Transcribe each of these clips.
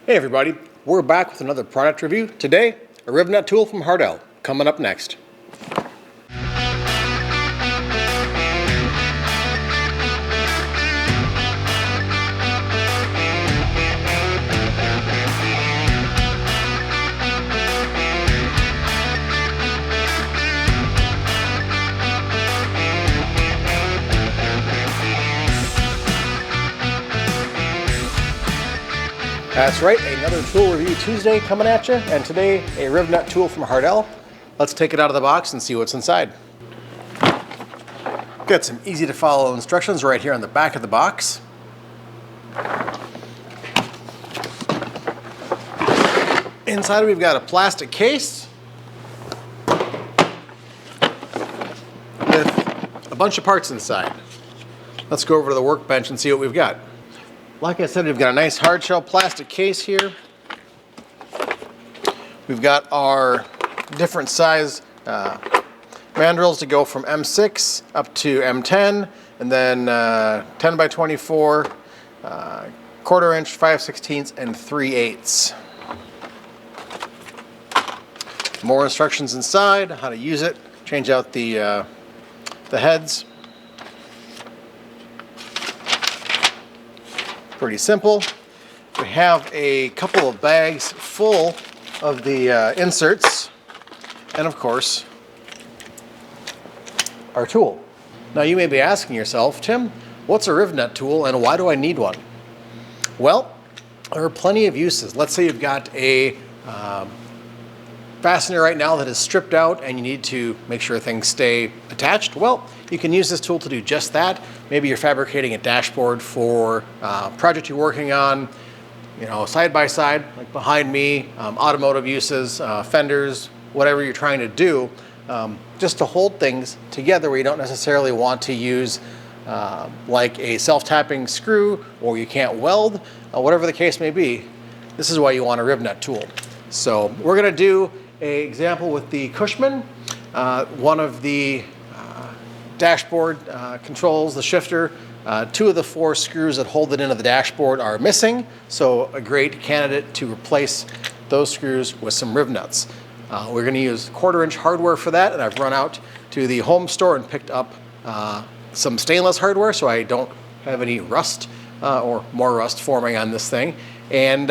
Hey everybody, we're back with another product review. Today, a Rivnut tool from Hardell, coming up next. That's right, another tool review Tuesday coming at you, and today a Rivnut tool from Hardell. Let's take it out of the box and see what's inside. Got some easy to follow instructions right here on the back of the box. Inside we've got a plastic case with a bunch of parts inside. Let's go over to the workbench and see what we've got. Like I said, we've got a nice hard shell plastic case here. We've got our different size mandrels to go from M6 up to M10, and then 10 by 24, quarter inch, 5/16, and 3/8. More instructions inside, how to use it, change out the heads. Pretty simple. We have a couple of bags full of the inserts, and of course, our tool. Now you may be asking yourself, Tim, what's a Rivnut tool and why do I need one? Well, there are plenty of uses. Let's say you've got a fastener right now that is stripped out and you need to make sure things stay attached. Well, you can use this tool to do just that. Maybe you're fabricating a dashboard for a project you're working on, you know, side by side, like behind me, automotive uses, fenders, whatever you're trying to do, just to hold things together where you don't necessarily want to use like a self-tapping screw, or you can't weld, whatever the case may be. This is why you want a Rivnut tool. So we're gonna do an example with the Cushman. One of the dashboard controls, the shifter, 2 of the 4 screws that hold it into the dashboard are missing, so a great candidate to replace those screws with some Rivnuts. We're going to use 1/4 inch hardware for that, and I've run out to the home store and picked up some stainless hardware so I don't have any rust or more rust forming on this thing. And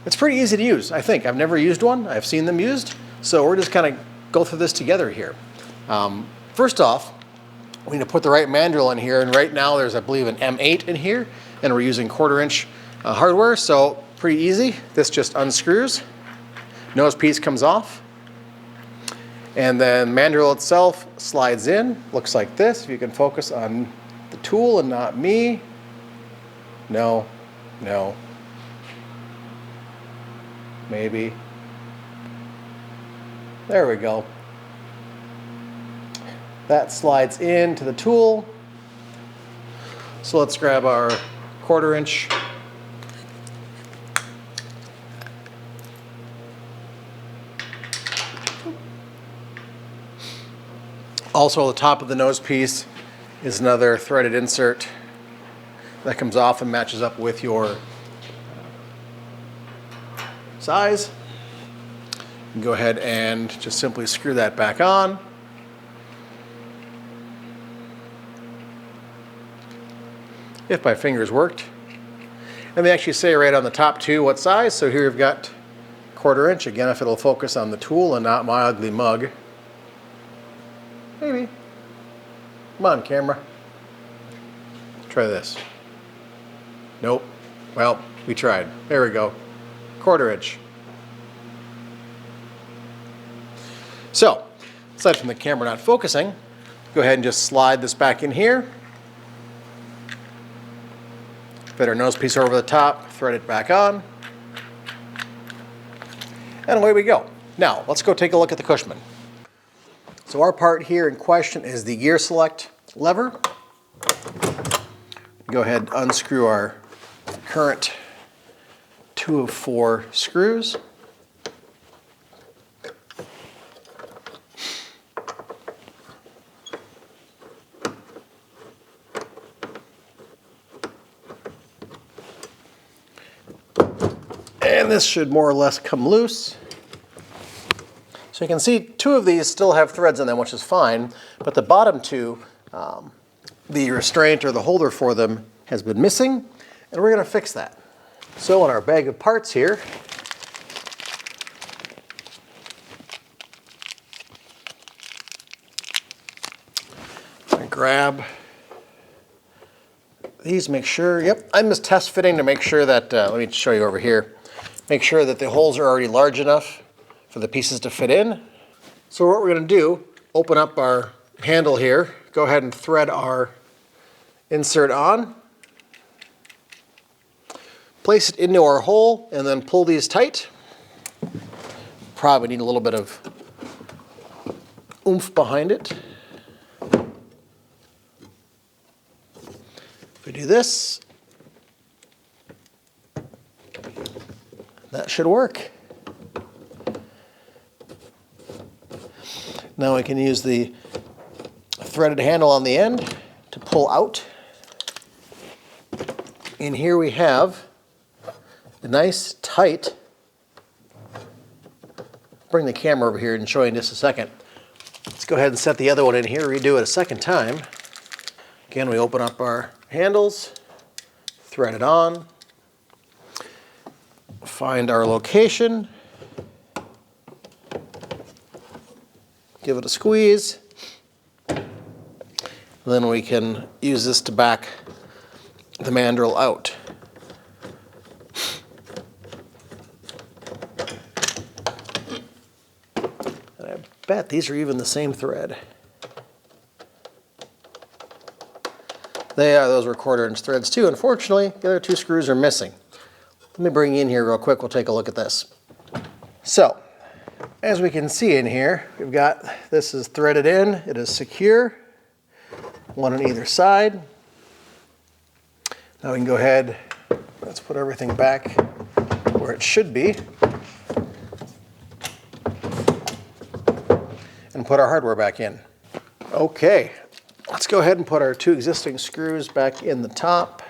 it's pretty easy to use, I think. I've never used one. I've seen them used, so we're just kind of go through this together here. First off, we need to put the right mandrel in here, and right now there's, I believe, an M8 in here, and we're using 1/4 inch hardware, so pretty easy. This just unscrews, nose piece comes off, and then mandrel itself slides in, looks like this. If you can focus on the tool and not me. No, maybe. There we go. That slides into the tool. So let's grab our 1/4 inch. Also, the top of the nose piece is another threaded insert that comes off and matches up with your size. You can go ahead and just simply screw that back on. If my fingers worked. And they actually say right on the top too what size. So here we've got 1/4 inch. Again, if it'll focus on the tool and not my ugly mug. Maybe. Come on, camera. Try this. Nope. Well, we tried. There we go. 1/4 inch. So, aside from the camera not focusing, go ahead and just slide this back in here. Fit our nose piece over the top, thread it back on, and away we go. Now, let's go take a look at the Cushman. So our part here in question is the gear select lever. Go ahead and unscrew our current 2 of 4 screws. And this should more or less come loose. So you can see two of these still have threads in them, which is fine, but the bottom two, the restraint or the holder for them has been missing, and we're going to fix that. So in our bag of parts here, I grab these, make sure, yep, I'm just test fitting to make sure that, let me show you over here, make sure that the holes are already large enough for the pieces to fit in. So what we're going to do, open up our handle here, go ahead and thread our insert on, place it into our hole, and then pull these tight. Probably need a little bit of oomph behind it. If we do this, that should work. Now we can use the threaded handle on the end to pull out. And here we have a nice tight, bring the camera over here and show you in just a second. Let's go ahead and set the other one in here, redo it a second time. Again, we open up our handles, thread it on, find our location, give it a squeeze, then we can use this to back the mandrel out. And I bet these are even the same thread. They are, those were 1/4 inch threads too. Unfortunately, the other two screws are missing. Let me bring you in here real quick, we'll take a look at this. So, as we can see in here, we've got, this is threaded in, it is secure, one on either side. Now we can go ahead, let's put everything back where it should be, and put our hardware back in. Okay, let's go ahead and put our two existing screws back in the top.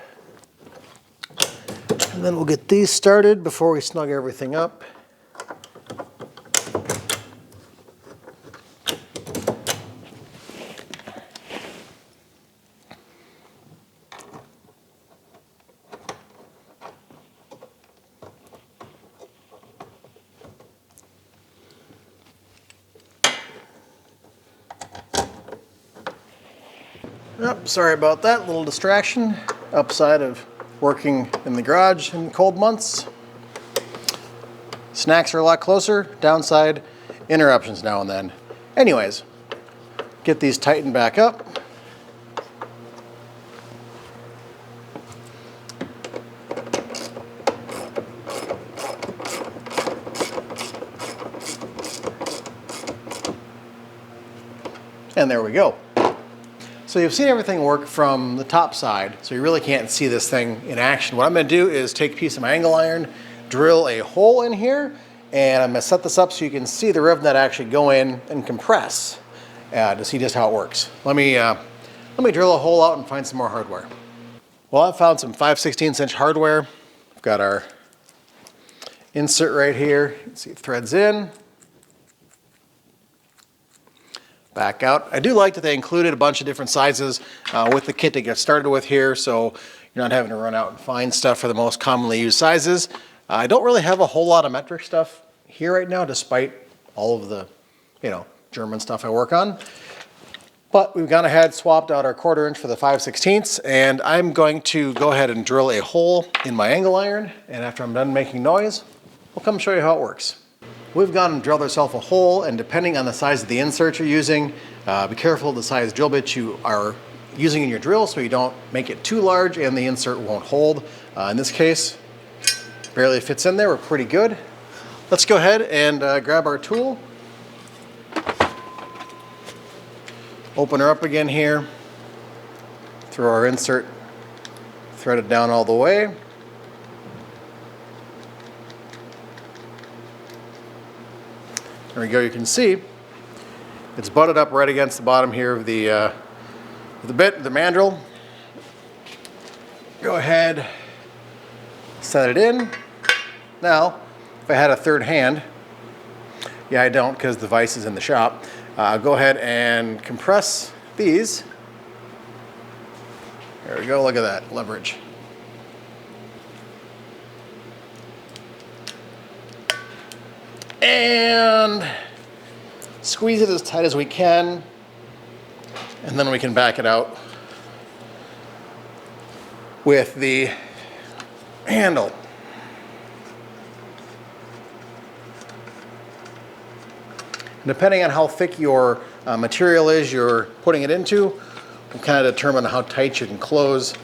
And then we'll get these started before we snug everything up. Oh, sorry about that, little distraction. Upside of working in the garage in cold months. Snacks are a lot closer, downside, interruptions now and then. Anyways, get these tightened back up. And there we go. So you've seen everything work from the top side, so you really can't see this thing in action. What I'm going to do is take a piece of my angle iron, drill a hole in here, and I'm going to set this up so you can see the rivnut actually go in and compress to see just how it works. Let me drill a hole out and find some more hardware. Well, I've found some 5/16 inch hardware. I've got our insert right here. You can see it threads in. Back out. I do like that they included a bunch of different sizes with the kit to get started with here, so you're not having to run out and find stuff for the most commonly used sizes. I don't really have a whole lot of metric stuff here right now, despite all of the, German stuff I work on. But we've gone ahead, swapped out our 1/4 inch for the 5/16, and I'm going to go ahead and drill a hole in my angle iron, and after I'm done making noise, we'll come show you how it works. We've gone and drilled ourselves a hole, and depending on the size of the insert you're using, be careful of the size drill bit you are using in your drill so you don't make it too large and the insert won't hold. In this case, barely fits in there, we're pretty good. Let's go ahead and grab our tool. Open her up again here. Throw our insert, thread it down all the way. There we go, you can see it's butted up right against the bottom here of the bit, the mandrel. Go ahead, set it in, Now, if I had a third hand, yeah, I don't because the vise is in the shop, go ahead and compress these. There we go, look at that leverage. And squeeze it as tight as we can, and then we can back it out with the handle. Depending on how thick your material is you're putting it into, will kind of determine how tight you can close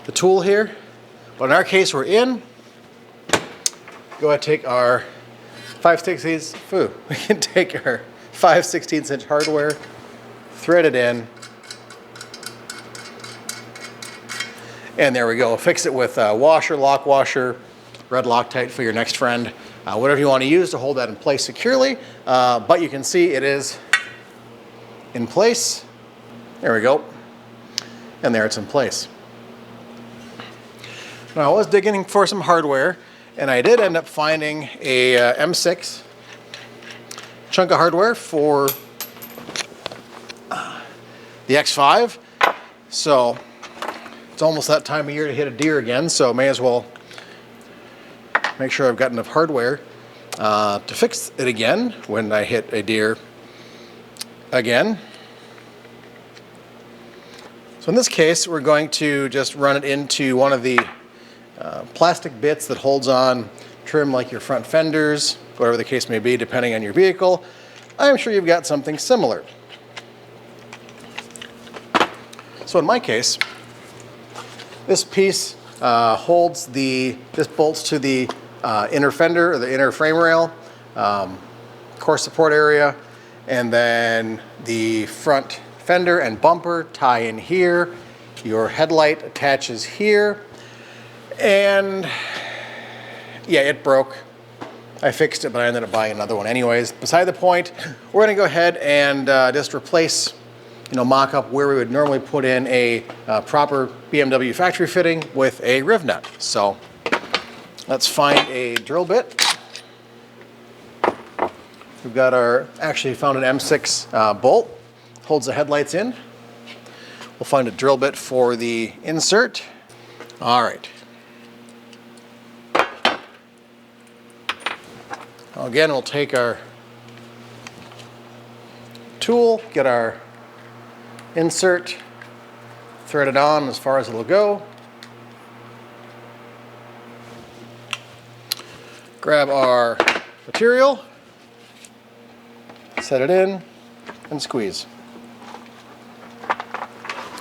the tool here. But in our case, we're in. Go ahead and take our 5/16, we can take our 5/16 inch hardware, thread it in, and there we go. Fix it with a washer, lock washer, red Loctite for your next friend, whatever you want to use to hold that in place securely. But you can see it is in place. There we go. And there it's in place. Now I was digging for some hardware, and I did end up finding a M6 chunk of hardware for the X5. So it's almost that time of year to hit a deer again, so may as well make sure I've got enough hardware to fix it again when I hit a deer again. So in this case, we're going to just run it into one of the plastic bits that holds on trim, like your front fenders, whatever the case may be, depending on your vehicle. I'm sure you've got something similar. So in my case, this piece holds this bolts to the inner fender, or the inner frame rail, core support area, and then the front fender and bumper tie in here. Your headlight attaches here. And yeah, it broke. I fixed it, but I ended up buying another one anyways. Beside the point, we're gonna go ahead and just replace, mock up where we would normally put in a proper BMW factory fitting with a riv nut. So let's find a drill bit. We've got actually found an M6 bolt, holds the headlights in. We'll find a drill bit for the insert. All right. Again, we'll take our tool, get our insert, thread it on as far as it'll go. Grab our material, set it in, and squeeze.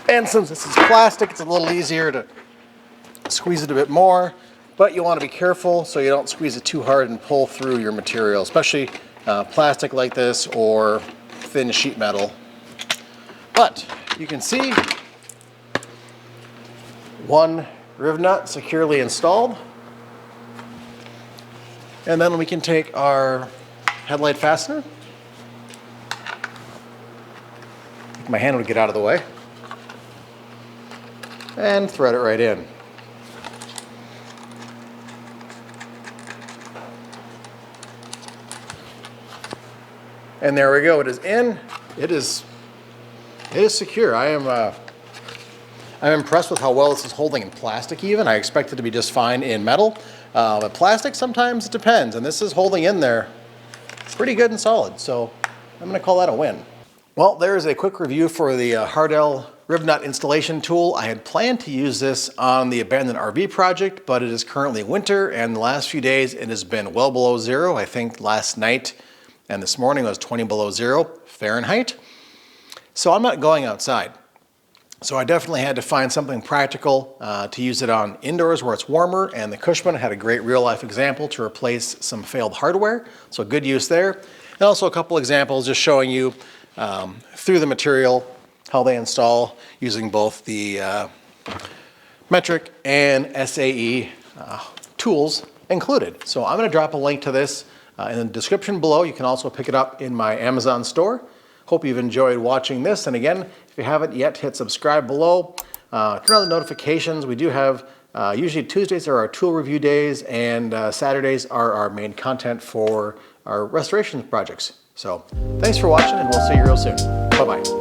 And since this is plastic, it's a little easier to squeeze it a bit more. But you want to be careful so you don't squeeze it too hard and pull through your material, especially plastic like this or thin sheet metal. But you can see one riv nut securely installed. And then we can take our headlight fastener. My hand would get out of the way. And thread it right in. And there we go. It is in. It is secure. I'm impressed with how well this is holding in plastic even. I expect it to be just fine in metal. But plastic, sometimes it depends. And this is holding in there pretty good and solid. So I'm going to call that a win. Well, there's a quick review for the Hardell Rivnut installation tool. I had planned to use this on the abandoned RV project, but it is currently winter, and the last few days it has been well below zero. I think last night and this morning was 20 below zero Fahrenheit. So I'm not going outside. So I definitely had to find something practical to use it on indoors where it's warmer, and the Cushman had a great real-life example to replace some failed hardware. So good use there. And also a couple examples just showing you through the material how they install using both the Metric and SAE tools included. So I'm going to drop a link to this in the description below. You can also pick it up in my Amazon store. Hope you've enjoyed watching this. And again, if you haven't yet, hit subscribe below. Turn on the notifications. We do have Usually Tuesdays are our tool review days, and Saturdays are our main content for our restoration projects. So thanks for watching, and we'll see you real soon. Bye-bye.